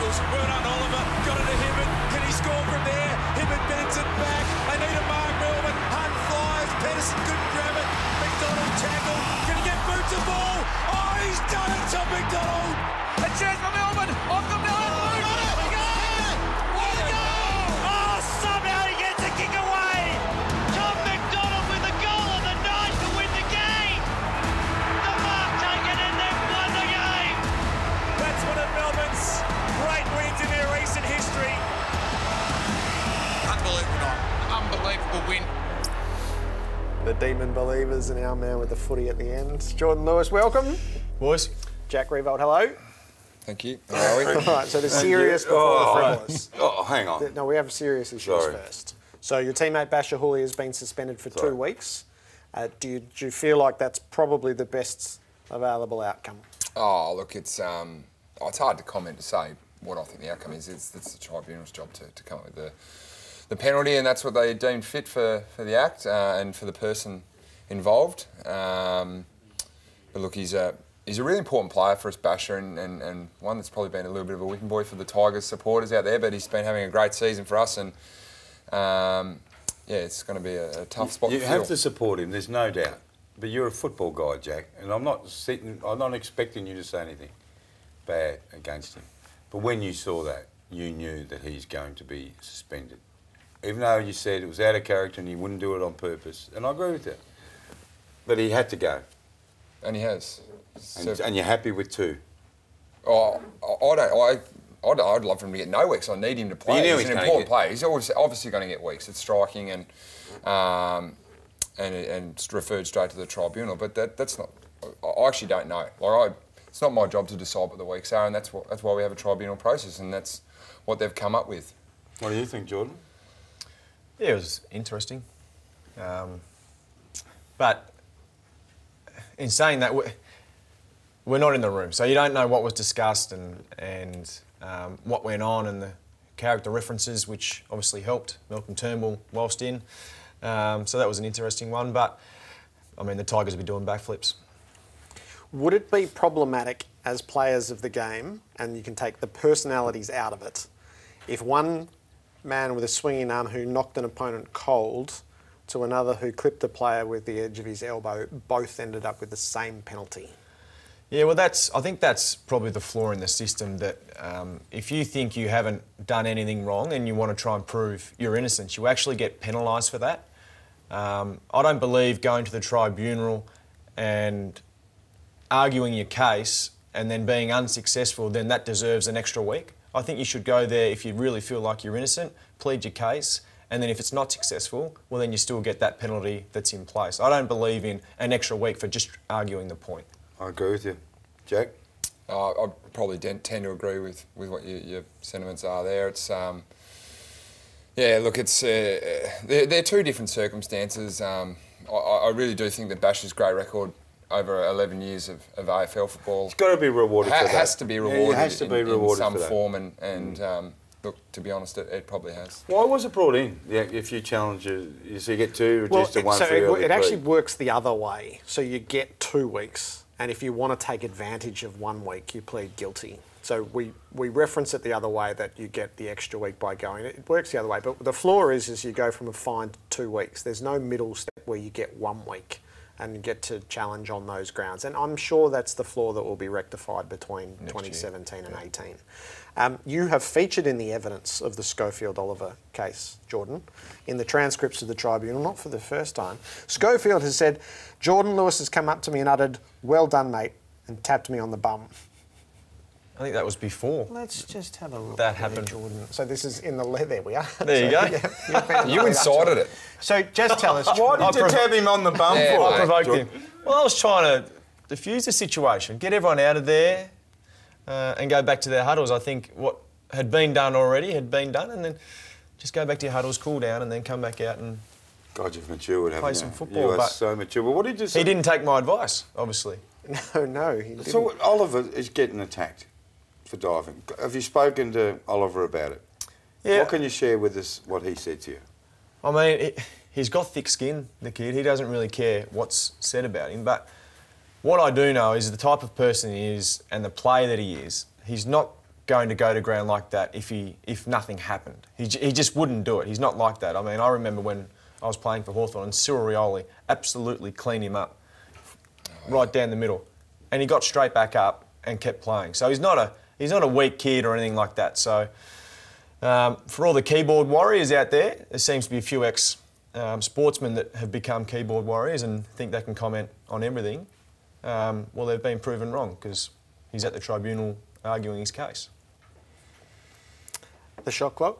tackles. Well done, Oliver. Got it to Hibbert. Can he score from there? Hibbert bends it back. They need a mark, Melbourne. Hunt flies. Pedersen couldn't grab it. McDonald tackle. Can he get boots the ball? Oh, he's done it to McDonald. A chance for Melbourne. Off the Melbourne. Oh, somehow he gets a kick away. Tom McDonald with a goal on the night to win the game. The mark taken and they've won the game. That's one of Melbourne's great wins in their recent history. Unbelievable win. The Demon Believers and our man with the footy at the end. Jordan Lewis, welcome. Boys. Jack Revolt, hello. Thank you. How are we? All right, so the serious before the frivolous. Oh, hang on. No, we have serious issues first. So your teammate Basher Hooley has been suspended for 2 weeks. Do you feel like that's probably the best available outcome? Oh, look, it's hard to comment to say what I think the outcome is. It's the tribunal's job to come up with the penalty, and that's what they deemed fit for the act and for the person involved. But look, he's a really important player for us, Basher, and one that's probably been a little bit of a whipping boy for the Tigers supporters out there, but he's been having a great season for us, and it's going to be a tough spot to fill. You have to support him, there's no doubt. But you're a football guy, Jack, and I'm not expecting you to say anything bad against him. But when you saw that, you knew that he's going to be suspended. Even though you said it was out of character and he wouldn't do it on purpose, and I agree with that. But he had to go. And he has. And you're happy with 2? Oh, I'd love for him to get no weeks. I need him to play. He's an important player. He's obviously going to get weeks. It's striking and it's referred straight to the tribunal. But that's not. I actually don't know. It's not my job to decide what the weeks are, and that's why we have a tribunal process, and that's what they've come up with. What do you think, Jordan? Yeah, it was interesting. But in saying that, we're not in the room, so you don't know what was discussed and what went on, and the character references, which obviously helped Malcolm Turnbull whilst in. So that was an interesting one, but I mean, the Tigers will be doing backflips. Would it be problematic as players of the game, and you can take the personalities out of it, if one man with a swinging arm who knocked an opponent cold to another who clipped a player with the edge of his elbow both ended up with the same penalty? Yeah, well, I think that's probably the flaw in the system, that if you think you haven't done anything wrong and you want to try and prove your innocence, you actually get penalised for that. I don't believe going to the tribunal and arguing your case and then being unsuccessful, then that deserves an extra week. I think you should go there if you really feel like you're innocent, plead your case, and then if it's not successful, well, then you still get that penalty that's in place. I don't believe in an extra week for just arguing the point. I agree with you. Jack? I probably tend to agree with what your sentiments are there. It's look, it's they're 2 different circumstances. I really do think that Basher's great record over 11 years of AFL football, it's got to be rewarded for that. Has to be rewarded. It has to be rewarded in some for that. form, and look, to be honest, it probably has. Why was it brought in? Yeah, if you challenge so you get 2, reduced to 1 for early it actually works the other way. So you get 2 weeks, and if you want to take advantage of 1 week, you plead guilty. So we reference it the other way, that you get the extra week by going. It works the other way, but the flaw is you go from a fine to 2 weeks. There's no middle step where you get 1 week and you get to challenge on those grounds. And I'm sure that's the flaw that will be rectified between 2017 and 18. You have featured in the evidence of the Schofield-Oliver case, Jordan, in the transcripts of the tribunal, not for the first time. Schofield has said, Jordan Lewis has come up to me and uttered, "Well done, mate," and tapped me on the bum. I think that was before. Let's just have a look. That happened. Jordan. So this is in the there we are. There you go. You incited it. So just tell us. Why did you tap him on the bum for? I provoked him. Well, I was trying to diffuse the situation, get everyone out of there and go back to their huddles. I think what had been done already had been done, and then just go back to your huddles, cool down, and then come back out and God, you've matured, haven't you? Play some football. You are so mature. Well, what did you say? He didn't take my advice, obviously. No, he didn't. So Oliver is getting attacked for diving. Have you spoken to Oliver about it? Yeah. What can you share with us what he said to you? I mean, he's got thick skin, the kid. He doesn't really care what's said about him. But what I do know is the type of person he is and the player that he is, he's not going to go to ground like that if nothing happened. He just wouldn't do it. He's not like that. I mean, I remember when I was playing for Hawthorn and Cyril Rioli absolutely cleaned him up right down the middle, and he got straight back up and kept playing. So he's not a weak kid or anything like that. So for all the keyboard warriors out there seems to be a few sportsmen that have become keyboard warriors and think they can comment on everything. Well, they've been proven wrong because he's at the tribunal arguing his case. The shot clock?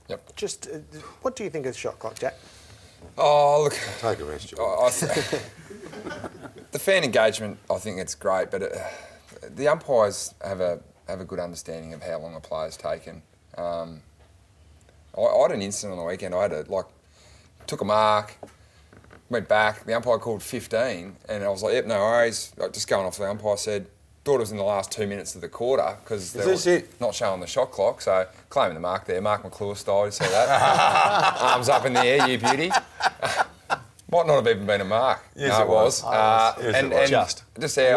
Yep. Just, what do you think of the shot clock, Jack? Oh, look. I'll take a rest, the fan engagement, I think it's great, but the umpires have a good understanding of how long a player's taken. I had an incident on the weekend. Took a mark, went back. The umpire called 15, and I was like, "Yep, no worries." Just going off the umpire said, thought it was in the last 2 minutes of the quarter because they were not showing the shot clock. So claiming the mark there, Mark McClure style. You see that? Arms up in the air, you beauty. Might not have even been a mark. Yes, no, it was. You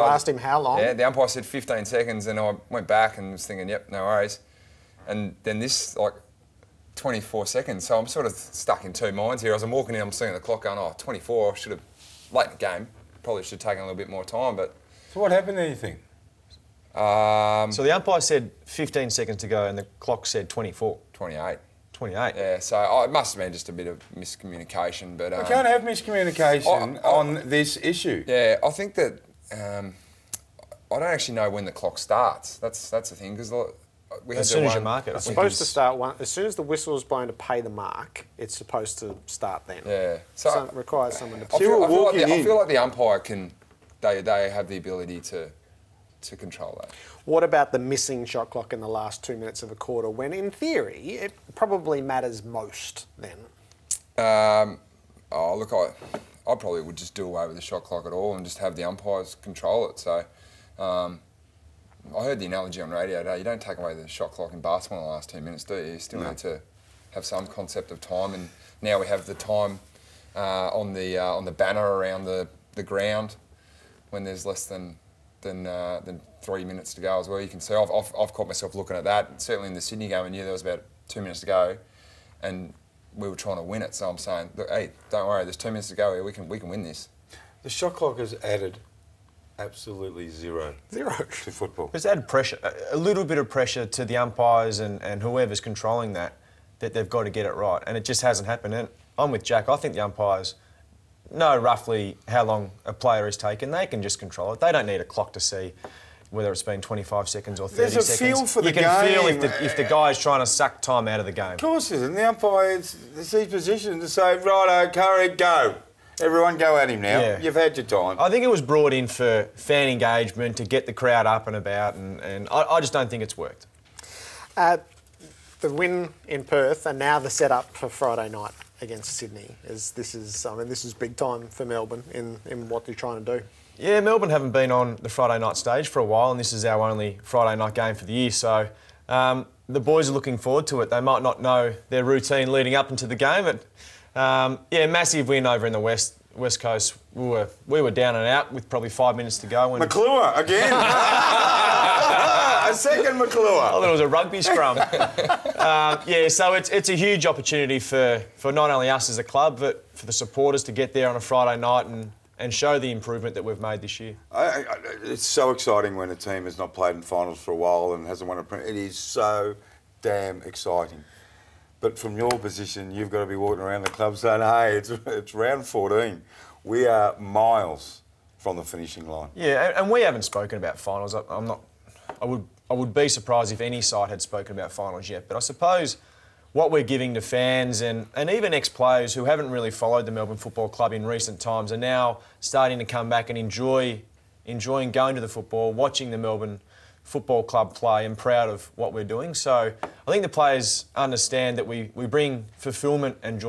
asked him how long? Yeah, the umpire said 15 seconds, and I went back and was thinking, "Yep, no worries." And then this 24 seconds. So I'm sort of stuck in two minds here. As I'm walking in, I'm seeing the clock going, 24. I should have, late in the game, probably should have taken a little bit more time. But So what happened there, you think? So the umpire said 15 seconds to go and the clock said 24. 28. 28. Yeah, so it must have been just a bit of miscommunication. But We can't have miscommunication on this issue. Yeah, I think that I don't actually know when the clock starts. That's the thing, because we had As soon as you mark it. It's supposed to start as soon as the whistle is blown to pay the mark, it's supposed to start then. Yeah. So it requires someone to... I feel like the umpire they have the ability to control that. What about the missing shot clock in the last 2 minutes of a quarter, when in theory it probably matters most then? I probably would just do away with the shot clock at all and just have the umpires control it. So I heard the analogy on radio today, you don't take away the shot clock in basketball in the last 2 minutes, do you? You still need to have some concept of time, and now we have the time on the banner around the ground when there's less than 3 minutes to go as well. You can see I've caught myself looking at that. Certainly in the Sydney game, I knew there was about 2 minutes to go, and we were trying to win it. So I'm saying, look, hey, don't worry, there's 2 minutes to go here. We can win this. The shot clock has added absolutely zero to football. It's added pressure, a little bit of pressure to the umpires and whoever's controlling that they've got to get it right, and it just hasn't happened. And I'm with Jack. I think the umpires know roughly how long a player is taken. They can just control it. They don't need a clock to see whether it's been 25 seconds or 30 seconds. There's a feel for the game. You can feel if the guy's trying to suck time out of the game. Of course, isn't the umpire? It's his position to say, "Righto, Curry, go. Everyone, go at him now. Yeah. You've had your time." I think it was brought in for fan engagement, to get the crowd up and about, and I just don't think it's worked. The win in Perth and now the setup for Friday night against Sydney this is big time for Melbourne in what they're trying to do. Yeah, Melbourne haven't been on the Friday night stage for a while, and this is our only Friday night game for the year. So the boys are looking forward to it. They might not know their routine leading up into the game, but massive win over in the West Coast. We were down and out with probably 5 minutes to go. When McClure again. A second McClure. I thought it was a rugby scrum. So it's a huge opportunity for not only us as a club, but for the supporters to get there on a Friday night and show the improvement that we've made this year. It's so exciting when a team has not played in finals for a while and hasn't won a Premier. It is so damn exciting. But from your position, you've got to be walking around the club saying, "Hey, it's round 14. We are miles from the finishing line." Yeah, and we haven't spoken about finals. I would be surprised if any side had spoken about finals yet. But I suppose what we're giving to fans and even ex-players who haven't really followed the Melbourne Football Club in recent times are now starting to come back and enjoying going to the football, watching the Melbourne Football Club play, and proud of what we're doing. So I think the players understand that we bring fulfilment and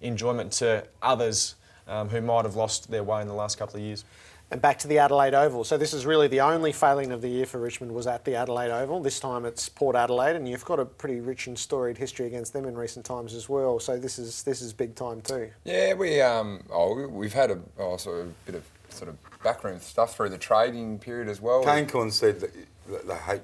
enjoyment to others who might have lost their way in the last couple of years. And back to the Adelaide Oval. So this is really the only failing of the year for Richmond was at the Adelaide Oval. This time it's Port Adelaide, and you've got a pretty rich and storied history against them in recent times as well. So this is big time too. Yeah, we've had a bit of backroom stuff through the trading period as well. Kane Corn said that They hate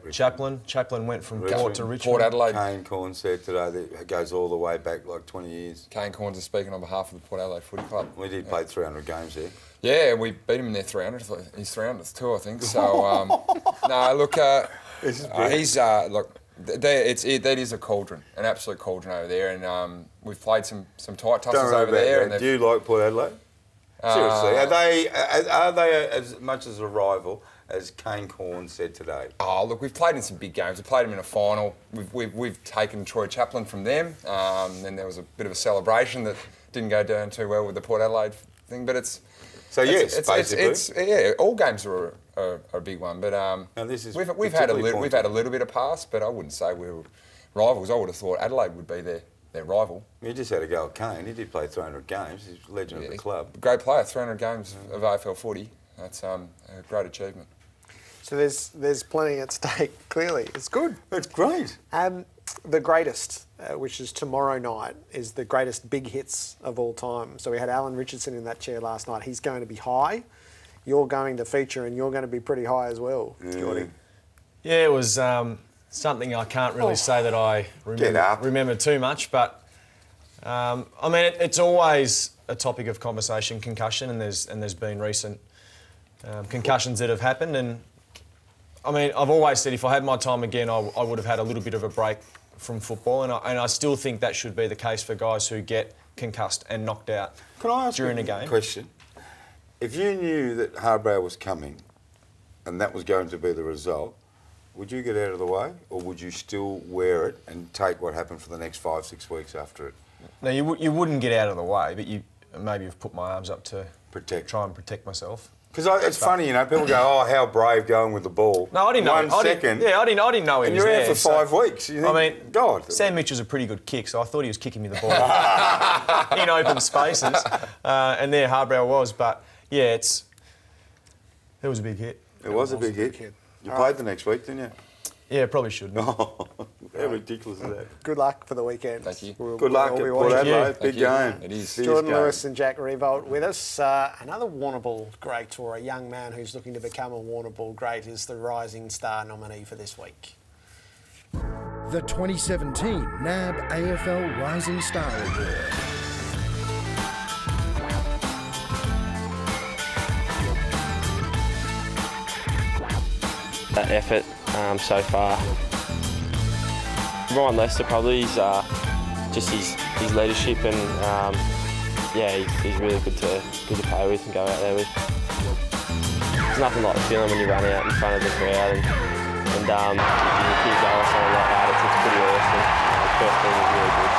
Richmond. Chaplin went from Port to Richmond. Port Adelaide. Kane Corn said today that it goes all the way back like 20 years. Kane Corns is speaking on behalf of the Port Adelaide Footy Club. We did play 300 games there. Yeah, we beat him in their 300th. He's 300th too, I think. So, no, look, that is a cauldron, an absolute cauldron over there, and we've played some tight tussles over there. And do you like Port Adelaide? Seriously, are they as much as a rival as Kane Corn said today? Oh, look, we've played in some big games. We played them in a final. We've taken Troy Chaplin from them. Then there was a bit of a celebration that didn't go down too well with the Port Adelaide thing, but it's basically all games are a big one. But we've had a little bit of pass, but I wouldn't say we were rivals. I would have thought Adelaide would be their rival. You just had a go at Kane. He did play 300 games. He's a legend of the club. Great player, 300 games of AFL footy. That's a great achievement. So there's plenty at stake, clearly. It's good. It's great. The greatest, which is tomorrow night, is the greatest big hits of all time. So we had Alan Richardson in that chair last night. He's going to be high. You're going to feature and you're going to be pretty high as well, Geordie. Yeah, it was something I can't really say that I remember too much, but I mean, it's always a topic of conversation, concussion, and there's been recent concussions that have happened, and I mean, I've always said if I had my time again, I would have had a little bit of a break from football, and I still think that should be the case for guys who get concussed and knocked out during a game. Question? If you knew that Harbrow was coming and that was going to be the result, would you get out of the way, or would you still wear it and take what happened for the next 5-6 weeks after it? No, you wouldn't get out of the way, but you maybe have put my arms up to try and protect myself. Because it's funny, you know, people go, "Oh, how brave going with the ball." No, I didn't know. I didn't know he was there. And you're out for 5 weeks. You think, I mean, God. Sam Mitchell's a pretty good kick, so I thought he was kicking me the ball in open spaces, and there Harbrow was. But yeah, it was a big hit. It was a big hit. You played the next week, didn't you? Yeah, probably should. How ridiculous is that? Good luck for the weekend. Thank you. Good luck at Port Adelaide. Big game. It is. Jordan Lewis and Jack Revolt with us. Another Warrnambool great, or a young man who's looking to become a Warrnambool great, is the Rising Star nominee for this week. The 2017 NAB AFL Rising Star Award. That effort so far. Ryan Lester probably is just his leadership, and he's really good to play with and go out there with. There's nothing like the feeling when you run out in front of the crowd and you kick a goal or something like that. It's pretty awesome. First thing was really good.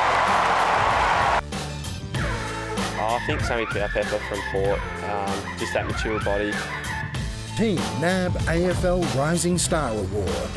I think Sammy Powpepper from Port, just that mature body. Team NAB AFL Rising Star Award.